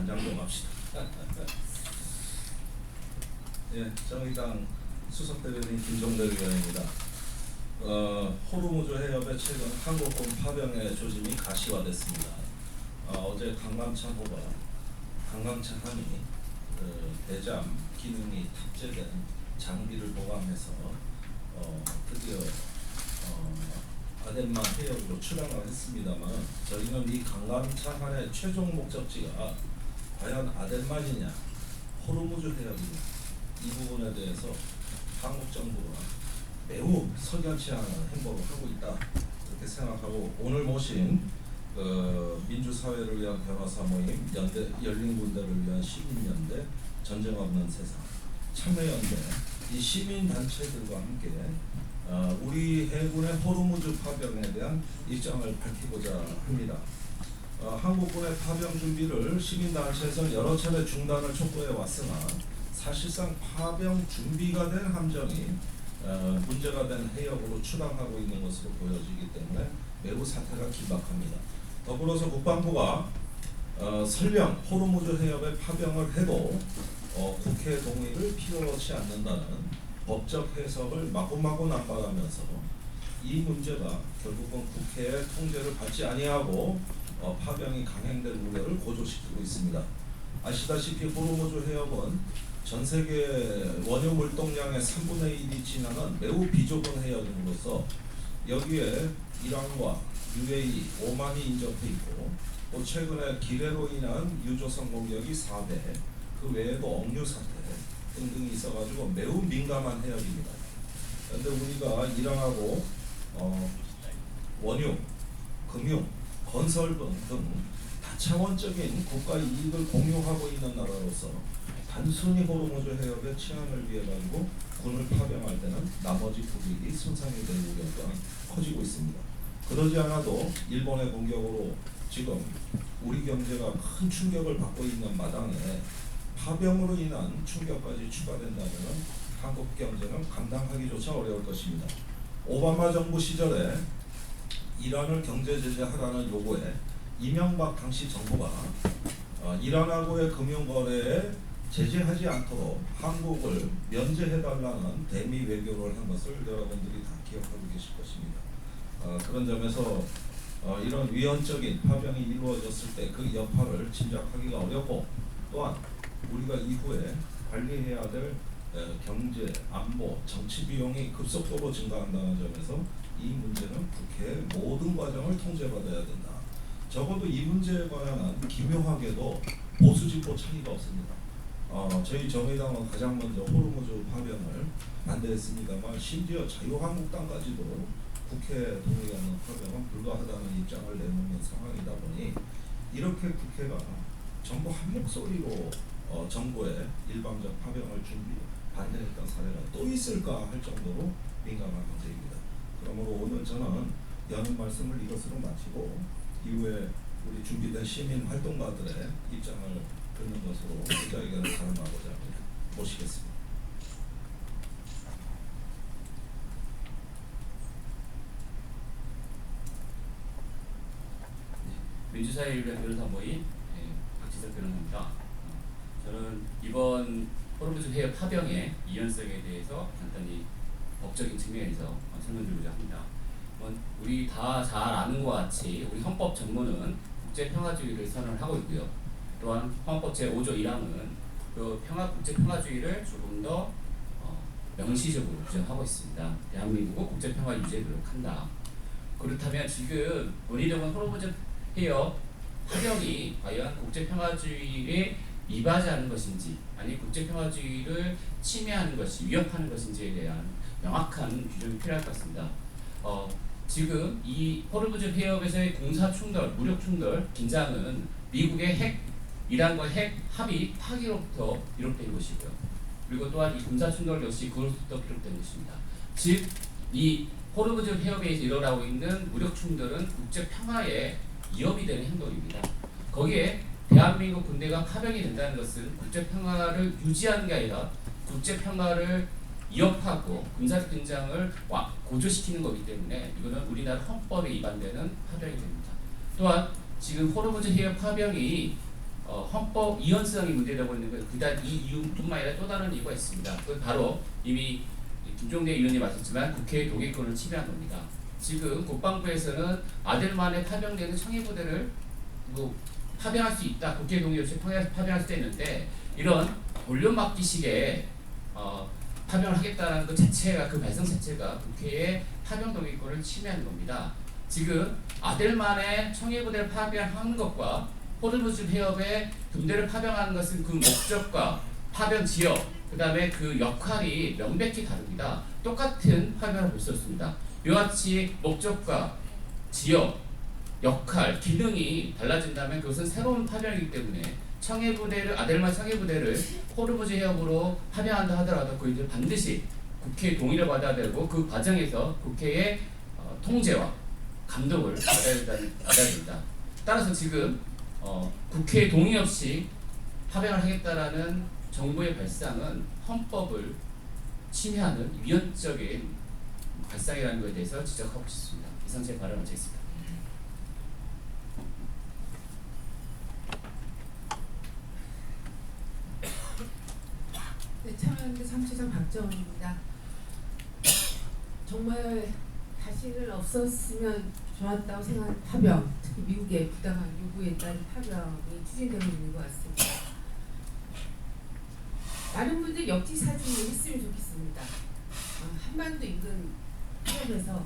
단장 좀 합시다. 예, 정의당 수석대변인 김종대 의원입니다. 호르무즈 해협에 최근 한국군 파병의 조짐이 가시화됐습니다. 어제 강감찬함이 대잠 기능이 탑재된 장비를 보강해서 드디어 아덴만 해역으로 출항을 했습니다만, 저희는 이 강감찬함의 최종 목적지가 과연 아덴만이냐 호르무즈 해역이냐, 이 부분에 대해서 한국 정부가 매우 석연치 않은 행보를 하고 있다, 이렇게 생각하고, 오늘 모신 민주사회를 위한 변호사 모임, 열린군대를 위한 시민연대, 전쟁 없는 세상, 참여연대, 이 시민단체들과 함께 우리 해군의 호르무즈 파병에 대한 입장을 밝히고자 합니다. 한국군의 파병 준비를 시민단체에서 여러 차례 중단을 촉구해 왔으나, 사실상 파병 준비가 된 함정이 문제가 된 해역으로 출항하고 있는 것으로 보여지기 때문에 매우 사태가 긴박합니다. 더불어서 국방부가 설령 호르무즈 해협에 파병을 해도 국회 동의를 필요치 않는다는 법적 해석을 마구마구 남발하면서 이 문제가 결국은 국회의 통제를 받지 아니하고 파병이 강행될 우려를 고조시키고 있습니다. 아시다시피 호르무즈 해협은 전 세계 원유 물동량의 3분의 1이 지나는 매우 비좁은 해역으로서 여기에 이란과 UAE, 오만이 인접해 있고, 또 최근에 기뢰로 인한 유조선 공격이 4배, 그 외에도 억류 사태 등등이 있어가지고 매우 민감한 해역입니다. 그런데 우리가 이란하고 원유, 금융, 건설 등 다차원적인 국가 이익을 공유하고 있는 나라로서 단순히 호르무즈 해협의 치안을 위해 가지고 군을 파병할 때는 나머지 국익이 손상이 될 우려가 커지고 있습니다. 그러지 않아도 일본의 공격으로 지금 우리 경제가 큰 충격을 받고 있는 마당에 파병으로 인한 충격까지 추가된다면 한국 경제는 감당하기조차 어려울 것입니다. 오바마 정부 시절에 이란을 경제 제재하라는 요구에 이명박 당시 정부가 이란하고의 금융거래에 제재하지 않도록 한국을 면제해달라는 대미 외교를 한 것을 여러분들이 다 기억하고 계실 것입니다. 그런 점에서 이런 위헌적인 파병이 이루어졌을 때 그 여파를 짐작하기가 어렵고, 또한 우리가 이후에 관리해야 될 경제, 안보, 정치 비용이 급속도로 증가한다는 점에서 이 문제는 국회의 모든 과정을 통제받아야 된다. 적어도 이 문제에 관한 기묘하게도 보수 진보 차이가 없습니다. 저희 정의당은 가장 먼저 호르무즈 파병을 반대했습니다만, 심지어 자유한국당까지도 국회 동의가 없는 파병은 불가하다는 입장을 내놓는 상황이다 보니, 이렇게 국회가 전부 한 목소리로 정부의 일방적 파병을 반대했던 사례가 또 있을까 할 정도로 민감한 문제입니다. 그러므로 오늘 저는 여는 말씀을 이것으로 마치고, 이후에 우리 준비된 시민 활동가들의 입장을 듣는 것으로 기자회견을 가름하고자 합니다. 모시겠습니다. 민주사회를 위한 변호사 모임 박지석 변호사입니다. 저는 이번 호르무즈 해협 파병의 이연성에 대해서 간단히 법적인 측면에서 설명드리고자 합니다. 우리 다 잘 아는 것 같이 우리 헌법 전문은 국제평화주의를 선언하고 있고요. 또한 헌법 제5조 1항은 그 국제평화주의를 조금 더 명시적으로 규정하고 있습니다. 대한민국은 국제평화 유지에 노력한다. 그렇다면 지금 문희동은 호르무즈 해협 파병이 과연 국제평화주의에 위반하는 것인지, 아니 국제평화주의를 침해하는 것이, 위협하는 것인지에 대한 명확한 규정이 필요할 것 같습니다. 지금 이 호르무즈 해협에서의 공사 충돌, 무력 충돌, 긴장은 미국의 이란과 핵 합의 파기로부터 비롯된 것이고요. 그리고 또한 이 군사 충돌 역시 그로부터 비롯된 것입니다. 즉, 이 호르무즈 해협에서 일어나고 있는 무력 충돌은 국제 평화에 위협이 되는 행동입니다. 거기에 대한민국 군대가 파병이 된다는 것은 국제 평화를 유지하는 게 아니라 국제 평화를 위협하고 군사적 긴장을 고조시키는 거기 때문에 이거는 우리나라 헌법에 위반되는 파병이 됩니다. 또한 지금 호르무즈 해협 파병이 헌법 이원성이 문제되고 있는 건 그다음 이 이유뿐만 아니라 또 다른 이유가 있습니다. 그 바로 이미 김종대 의원님 말씀했지만 국회의 동의권을 침해한 겁니다. 지금 국방부에서는 아들만에 파병되는 청해부대를 뭐 파병할 수 있다. 국회 동의 없이 파병할 수 있는데 이런 돌려막기식의 파병을 하겠다는 그 자체가 그 발상 자체가 국회의 파병 동의권을 침해하는 겁니다. 지금 아들만의 청해부대를 파병하는 것과 호르무즈 해협에 군대를 파병하는 것은 그 목적과 파병 지역 그 다음에 그 역할이 명백히 다릅니다. 똑같은 파병을 볼 수 있습니다. 이와 같이 목적과 지역, 역할, 기능이 달라진다면 그것은 새로운 파병이기 때문에 청해부대를 아델만 청해부대를 호르무즈 해협으로 파병한다 하더라도 그이들 반드시 국회의 동의를 받아야 되고 그 과정에서 국회의 통제와 감독을 받아야 된다. 따라서 지금 국회의 동의 없이 파병을 하겠다라는 정부의 발상은 헌법을 침해하는 위헌적인 발상이라는 것에 대해서 지적하고 싶습니다. 이상 제 발언을 마치겠습니다. 네, 참여연대 상시장 박정원입니다. 정말 다시는 없었으면 좋았다고 생각하는 파병, 특히 미국의 부당한 요구에 따른 파병이 추진되고 있는 것 같습니다. 많은 분들이 역지사지를 했으면 좋겠습니다. 한반도 인근 해협에서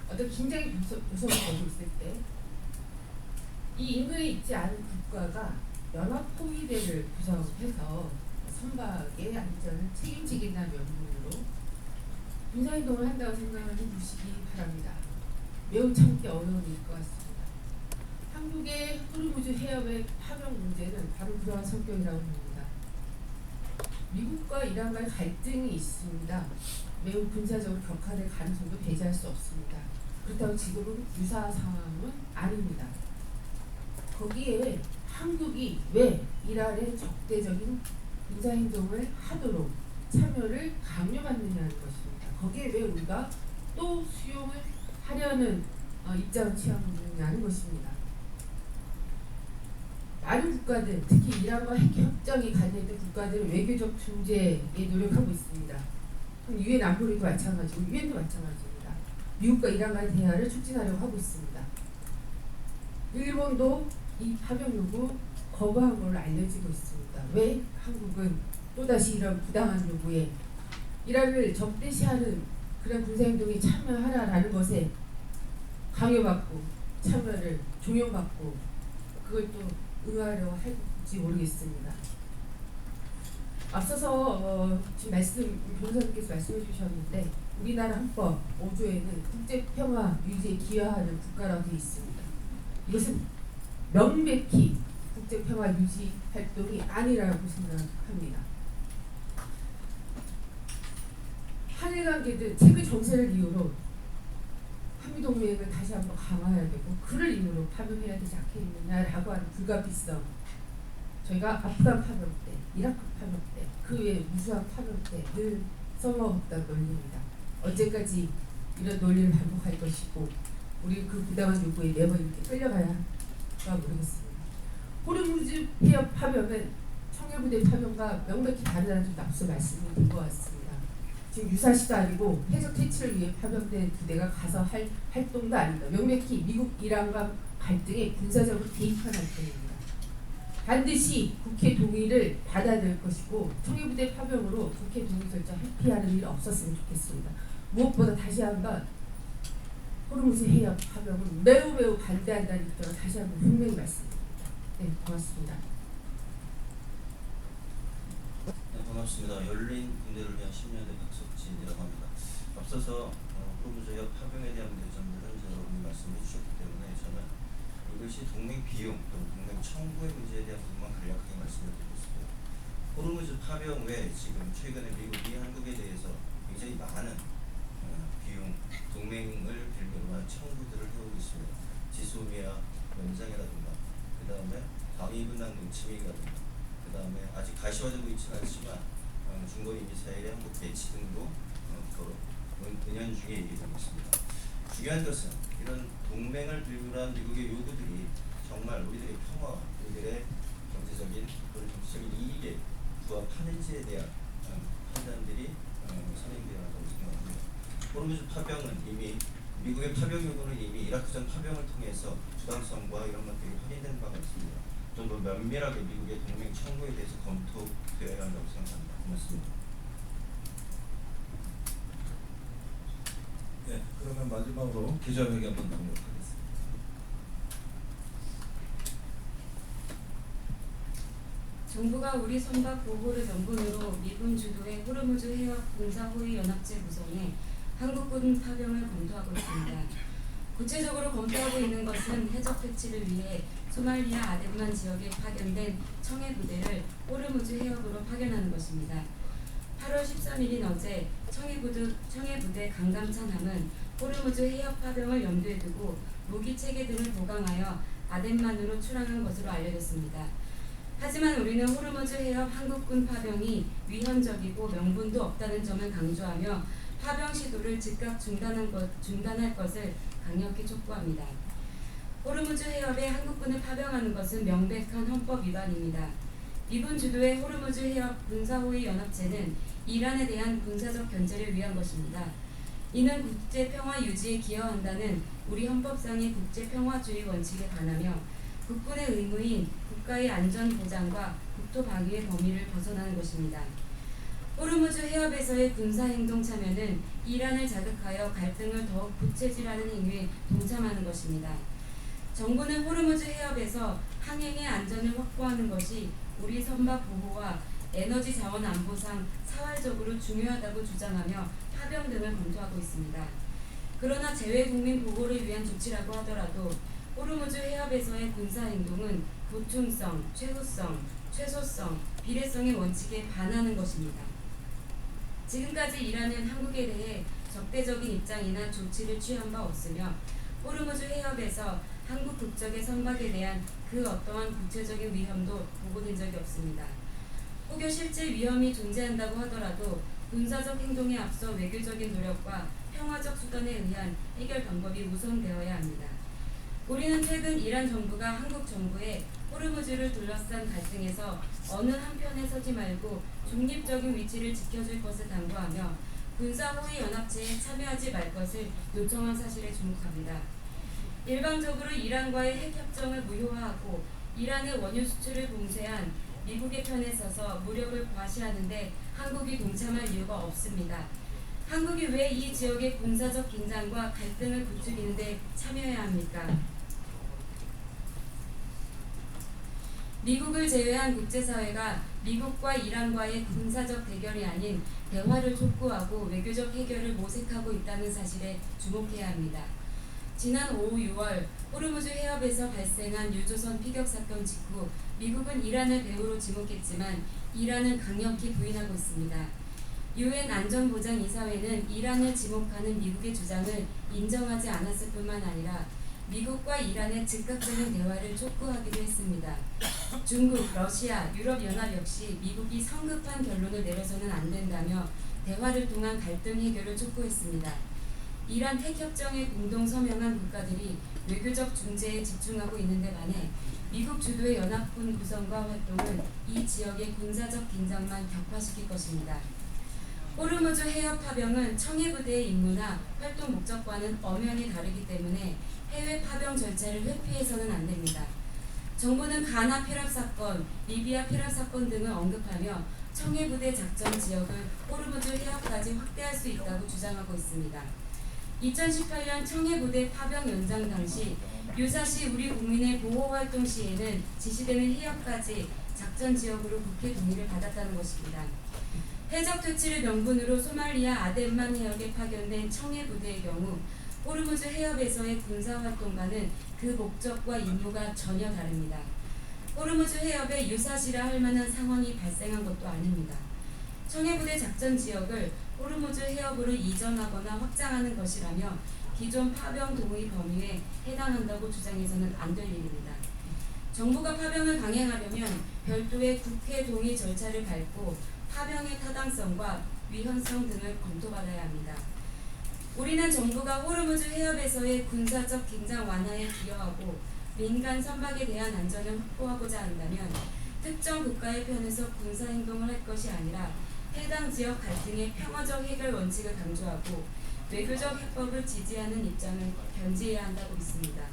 어떤 긴장이 요소가 되고 있을 때 이 인근에 있지 않은 국가가 연합포위대를 구성해서 선박의 안전을 책임지겠다는 명분으로 군사행동을 한다고 생각하는 주시기 바랍니다. 매우 참기 어려운 일일 것 같습니다. 한국의 호르무즈 해협의 파병 문제는 바로 그러한 성격이라고 봅니다. 미국과 이란과의 갈등이 있습니다. 매우 군사적으로 격화될 가능성도 배제할 수 없습니다. 그렇다고 지금은 유사 상황은 아닙니다. 거기에 한국이 왜 이란의 적대적인 군사행동을 하도록 참여를 강요받느냐는 것입니다. 거기에 왜 우리가 또 수용을 하려는 입장을 취하고 있느냐는 것입니다. 많은 국가들, 특히 이란과 핵협정이 관련된 국가들은 외교적 중재에 노력하고 있습니다. 유엔 안보리도 마찬가지고 유엔도 마찬가지입니다. 미국과 이란과의 대화를 촉진하려고 하고 있습니다. 일본도 이 파병 요구 거부한 걸로 알려지고 있습니다. 왜 한국은 또다시 이런 부당한 요구에 이란을 적대시하는 그런 군사행동에 참여하라라는 것에 강요받고 참여를 종용받고 그걸 또 응하려고 할지 모르겠습니다. 앞서서 지금 변호사님께서 말씀해 주셨는데 우리나라 헌법 5조에는 국제평화 유지에 기여하는 국가라고 되어 있습니다. 이것은 명백히 국제평화 유지 활동이 아니라고 생각합니다. 한일 관계도 최근 정세를 이유로 한미동맹을 다시 한번 강화해야 되고 그를 이유로 파병해야 되지 않겠느냐라고 하는 불가피성. 저희가 아프간 파병 때, 이라크 파병 때, 그 외에 무수한 파병 때 늘 써먹었던 논리입니다. 언제까지 이런 논리를 반복할 것이고 우리 그 부당한 요구에 매번 이렇게 끌려가야 할까 모르겠습니다. 호르무즈 해협 파병은 청해부대 파병과 명백히 다르다는 점도 앞서 말씀이 된 것 같습니다. 지금 유사시도 아니고 해적 퇴치를 위해 파병된 부대가 가서 할 활동도 아닙니다. 명백히 미국 이란과 갈등에 군사적으로 개입한 활동입니다. 반드시 국회 동의를 받아야 될 것이고 청해부대 파병으로 국회 동의 절차 회피하는 일이 없었으면 좋겠습니다. 무엇보다 다시 한번 호르무즈 해협 파병은 매우 반대한다는 입장을 다시 한번 분명히 말씀드립니다. 네, 고맙습니다. 네, 반갑습니다. 열린 군대를 위한 10년대 박석진이라고 합니다. 앞서서 호르무즈 해협 파병에 대한 문제점들은 여러분이 말씀해 주셨기 때문에 저는 이것이 동맹 비용 또는 동맹 청구의 문제에 대한 부분만 간략하게 말씀을 드리겠습니다. 호르무즈 파병 외에 지금 최근에 미국이 한국에 대해서 굉장히 많은 비용, 동맹을 빌미로 한 청구들을 해오고 있습니다. 지소미아 연장이라든가 그 다음에 방위분담금 침해라든가 그 다음에 아직 가시화되고 있지는 않지만 중거리 미사일의 한국 배치 등도 은연 중에 얘기되고 있습니다. 중요한 것은 이런 동맹을 빌미로 한 미국의 요구들이 정말 우리들의 평화 그들의 경제적인 그리고 정치적인 이익에 부합하는지에 대한 판단들이 선행되어야 한다고 생각합니다. 호르무즈 파병은 이미 미국의 파병 요구는 이미 이라크전 파병을 통해서 부당성과 이런 것들이 확인된 바가 있습니다. 좀 더 면밀하게 미국의 동맹 청구에 대해서 검토되어야 한다고 생각합니다. 고맙습니다. 네, 그러면 마지막으로 기자회견 듣도록 하겠습니다. 정부가 우리 선박 보호를 명분으로 미군 주도의 호르무즈 해협 군사호위 연합체 구성에 한국군 파병을 검토하고 있습니다. 구체적으로 검토하고 있는 것은 해적 퇴치를 위해 소말리아 아덴만 지역에 파견된 청해 부대를 호르무즈 해협으로 파견하는 것입니다. 8월 13일인 어제 청해 부대 강감찬함은 호르무즈 해협 파병을 염두에 두고 무기 체계 등을 보강하여 아덴만으로 출항한 것으로 알려졌습니다. 하지만 우리는 호르무즈 해협 한국군 파병이 위헌적이고 명분도 없다는 점을 강조하며 파병 시도를 즉각 중단할 것을 강력히 촉구합니다. 호르무즈 해협에 한국군을 파병하는 것은 명백한 헌법 위반입니다. 미군 주도의 호르무즈 해협 군사호위 연합체는 이란에 대한 군사적 견제를 위한 것입니다. 이는 국제 평화 유지에 기여한다는 우리 헌법상의 국제 평화주의 원칙에 반하며 국군의 의무인 국가의 안전 보장과 국토 방위의 범위를 벗어나는 것입니다. 호르무즈 해협에서의 군사행동 참여는 이란을 자극하여 갈등을 더욱 부채질하는 행위에 동참하는 것입니다. 정부는 호르무즈 해협에서 항행의 안전을 확보하는 것이 우리 선박 보호와 에너지 자원 안보상 사활적으로 중요하다고 주장하며 파병 등을 검토하고 있습니다. 그러나 재외국민 보호를 위한 조치라고 하더라도 호르무즈 해협에서의 군사행동은 보충성, 최후성, 최소성, 비례성의 원칙에 반하는 것입니다. 지금까지 이란은 한국에 대해 적대적인 입장이나 조치를 취한 바 없으며 호르무즈 해협에서 한국 국적의 선박에 대한 그 어떠한 구체적인 위험도 보고된 적이 없습니다. 혹여 실제 위험이 존재한다고 하더라도 군사적 행동에 앞서 외교적인 노력과 평화적 수단에 의한 해결 방법이 우선되어야 합니다. 우리는 최근 이란 정부가 한국 정부에 호르무즈를 둘러싼 갈등에서 어느 한편에 서지 말고 중립적인 위치를 지켜줄 것을 당부하며 군사호위 연합체에 참여하지 말 것을 요청한 사실에 주목합니다. 일방적으로 이란과의 핵협정을 무효화하고 이란의 원유 수출을 봉쇄한 미국의 편에 서서 무력을 과시하는 데 한국이 동참할 이유가 없습니다. 한국이 왜 이 지역의 군사적 긴장과 갈등을 부추기는 데 참여해야 합니까? 미국을 제외한 국제사회가 미국과 이란과의 군사적 대결이 아닌 대화를 촉구하고 외교적 해결을 모색하고 있다는 사실에 주목해야 합니다. 지난 5, 6월 호르무즈 해협에서 발생한 유조선 피격 사건 직후 미국은 이란을 배후로 지목했지만 이란은 강력히 부인하고 있습니다. 유엔 안전보장이사회는 이란을 지목하는 미국의 주장을 인정하지 않았을 뿐만 아니라 미국과 이란의 즉각적인 대화를 촉구하기도 했습니다. 중국, 러시아, 유럽연합 역시 미국이 성급한 결론을 내려서는 안 된다며 대화를 통한 갈등 해결을 촉구했습니다. 이란 핵협정에 공동 서명한 국가들이 외교적 중재에 집중하고 있는데 반해 미국 주도의 연합군 구성과 활동은 이 지역의 군사적 긴장만 격화시킬 것입니다. 호르무즈 해협 파병은 청해 부대의 임무나 활동 목적과는 엄연히 다르기 때문에 해외 파병 절차를 회피해서는 안 됩니다. 정부는 가나 피랍 사건, 리비아 피랍 사건 등을 언급하며 청해 부대 작전 지역을 호르무즈 해협까지 확대할 수 있다고 주장하고 있습니다. 2018년 청해 부대 파병 연장 당시 유사시 우리 국민의 보호 활동 시에는 지시되는 해협까지 작전 지역으로 국회 동의를 받았다는 것입니다. 해적 퇴치를 명분으로 소말리아 아덴만 해역에 파견된 청해 부대의 경우 호르무즈 해협에서의 군사활동과는 그 목적과 임무가 전혀 다릅니다. 호르무즈 해협에 유사시라 할 만한 상황이 발생한 것도 아닙니다. 청해부대 작전 지역을 호르무즈 해협으로 이전하거나 확장하는 것이라며 기존 파병 동의 범위에 해당한다고 주장해서는 안 될 일입니다. 정부가 파병을 강행하려면 별도의 국회 동의 절차를 밟고 파병의 타당성과 위헌성 등을 검토받아야 합니다. 우리는 정부가 호르무즈 해협에서의 군사적 긴장 완화에 기여하고 민간 선박에 대한 안전을 확보하고자 한다면 특정 국가의 편에서 군사 행동을 할 것이 아니라 해당 지역 갈등의 평화적 해결 원칙을 강조하고 외교적 해법을 지지하는 입장을 견지해야 한다고 믿습니다.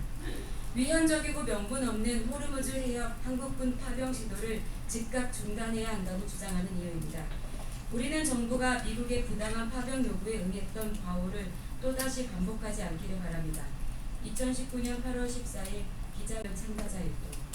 위헌적이고 명분 없는 호르무즈 해협 한국군 파병 시도를 즉각 중단해야 한다고 주장하는 이유입니다. 우리는 정부가 미국의 부당한 파병 요구에 응했던 과오를 또다시 반복하지 않기를 바랍니다. 2019년 8월 14일 기자회견 참가자일도